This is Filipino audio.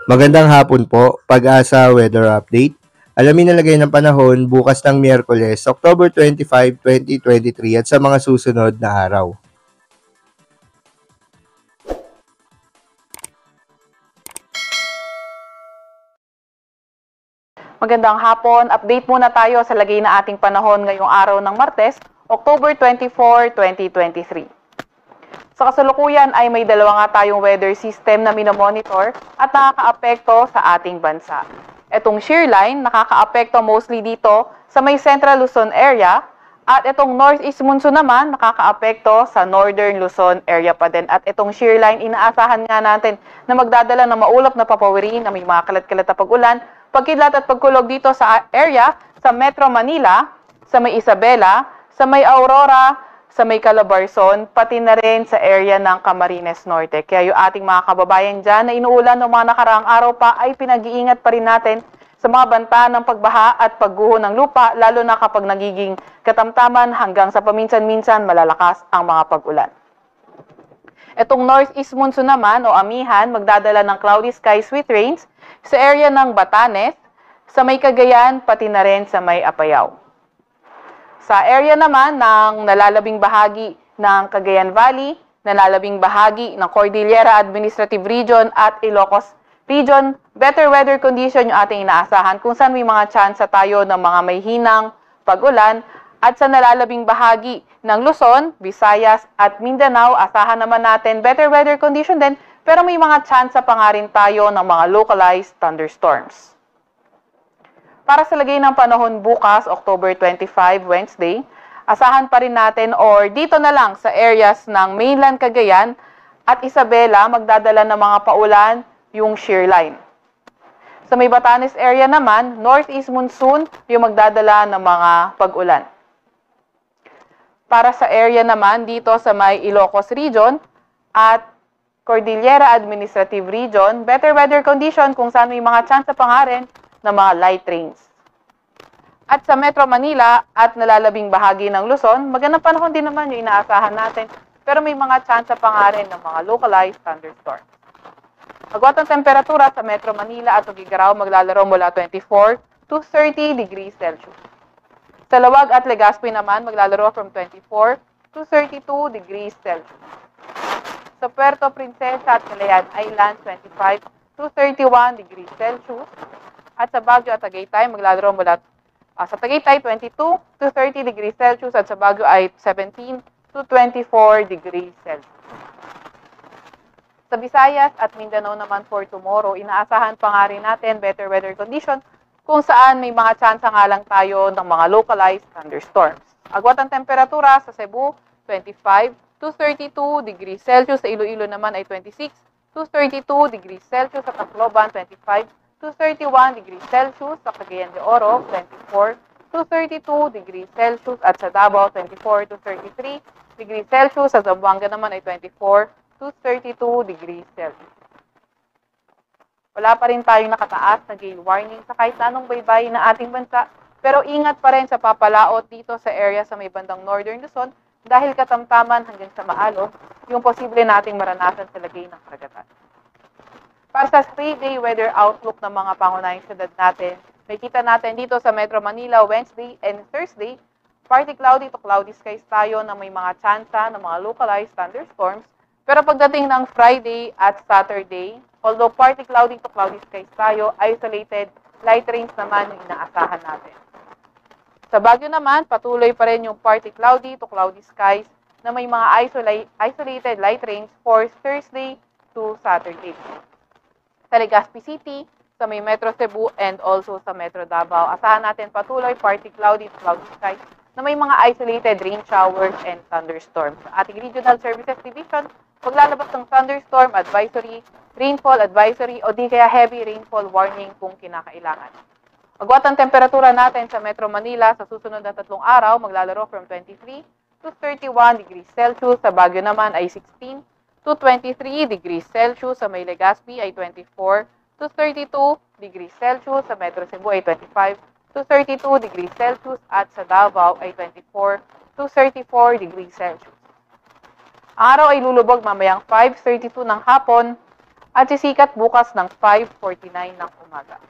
Magandang hapon po, Pag-asa Weather Update. Alamin ang lagay ng panahon bukas ng Miyerkules, October 25, 2023 at sa mga susunod na araw. Magandang hapon. Update muna tayo sa lagay na ating panahon ngayong araw ng Martes, October 24, 2023. Sa kasalukuyan ay may dalawa nga tayong weather system na minomonitor at nakakaapekto sa ating bansa. Itong shear line nakakaapekto mostly dito sa may Central Luzon area at itong Northeast Monsoon naman nakakaapekto sa Northern Luzon area pa din. At itong shear line inaasahan nga natin na magdadala ng maulap na papawirin na may mga kalat-kalat na pag-ulan, pagkidlat at pagkulog dito sa area sa Metro Manila, sa may Isabela, sa may Aurora, sa may Calabarzon, pati na rin sa area ng Camarines Norte. Kaya yung ating mga kababayan dyan na inuulan ng mga nakaraang araw pa ay pinag-iingat pa rin natin sa mga banta ng pagbaha at pagguho ng lupa, lalo na kapag nagiging katamtaman hanggang sa paminsan-minsan malalakas ang mga pag-ulan. Itong Northeast Monsoon naman o amihan, magdadala ng cloudy skies with rains sa area ng Batanes, sa may Cagayan, pati na rin sa may Apayao. Sa area naman ng nalalabing bahagi ng Cagayan Valley, nalalabing bahagi ng Cordillera Administrative Region at Ilocos Region, better weather condition yung ating inaasahan kung saan may mga tsansa tayo ng mga may hinang pag-ulan. At sa nalalabing bahagi ng Luzon, Visayas at Mindanao, asahan naman natin better weather condition din, pero may mga tsansa pa nga rin tayo ng mga localized thunderstorms. Para sa lagay ng panahon bukas, October 25, Wednesday, asahan pa rin natin or dito na lang sa areas ng mainland Cagayan at Isabela, magdadala ng mga paulan yung shear line. Sa may Batanes area naman, Northeast Monsoon yung magdadala ng mga pag-ulan. Para sa area naman dito sa may Ilocos Region at Cordillera Administrative Region, better weather condition kung saan may mga tsansa pa nga rin ng mga light rains. At sa Metro Manila at nalalabing bahagi ng Luzon, magandang panahon din naman yung inaasahan natin, pero may mga tsansa pa nga rin ng mga localized thunderstorms. Agwat ang temperatura sa Metro Manila at Tugigaraw maglalaro mula 24 to 30 degrees Celsius. Sa Lawag at Legazpi naman maglalaro from 24 to 32 degrees Celsius. Sa Puerto Princesa at Calayan Island, 25 to 31 degrees Celsius. At sa Baguio at Tagaytay, maglalaro mula sa Tagaytay, 22 to 30 degrees Celsius at sa Baguio ay 17 to 24 degrees Celsius. Sa Visayas at Mindanao naman for tomorrow, inaasahan pa nga rin natin better weather condition kung saan may mga tsansa nga lang tayo ng mga localized thunderstorms. Agwat ang temperatura sa Cebu, 25 to 32 degrees Celsius. Sa Iloilo naman ay 26 to 32 degrees Celsius. Sa Tacloban, 25 to 31 degrees Celsius. Sa Cagayan de Oro, 24 to 32 degrees Celsius. At sa Davao, 24 to 33 degrees Celsius. Sa Zamboanga naman ay 24 to 32 degrees Celsius. Wala pa rin tayong nakataas na gale warning sa kahit anong baybay na ating bansa, pero ingat pa rin sa papalaot dito sa area sa may bandang Northern Luzon dahil katamtaman hanggang sa maalon yung posible nating maranasan sa lagay ng karagatan. Para sa 3-day weather outlook ng mga pangunahing syudad natin, may kita natin dito sa Metro Manila Wednesday and Thursday, partly cloudy to cloudy skies tayo na may mga tsansa ng mga localized thunderstorms. Pero pagdating ng Friday at Saturday, although partly cloudy to cloudy skies tayo, isolated light rains naman yung inaasahan natin. Sa Baguio naman, patuloy pa rin yung partly cloudy to cloudy skies na may mga isolated light rains for Thursday to Saturday. Sa Legazpi City, sa may Metro Cebu and also sa Metro Davao, asahan natin patuloy partly cloudy to cloudy skies na may mga isolated rain showers and thunderstorms. Sa ating Regional Services Division, maglalabas ng thunderstorm advisory, rainfall advisory o di kaya heavy rainfall warning kung kinakailangan. Agwat ang temperatura natin sa Metro Manila sa susunod na 3 araw, maglalaro from 23 to 31 degrees Celsius. Sa Baguio naman ay 16 to 23 degrees Celsius. Sa may Legazpi ay 24 to 32 degrees Celsius. Sa Metro Cebu ay 25 to 32 degrees Celsius. At sa Davao ay 24 to 34 degrees Celsius. Ang araw ay lulubog mamayang 5:32 ng hapon at sisikat bukas ng 5:49 ng umaga.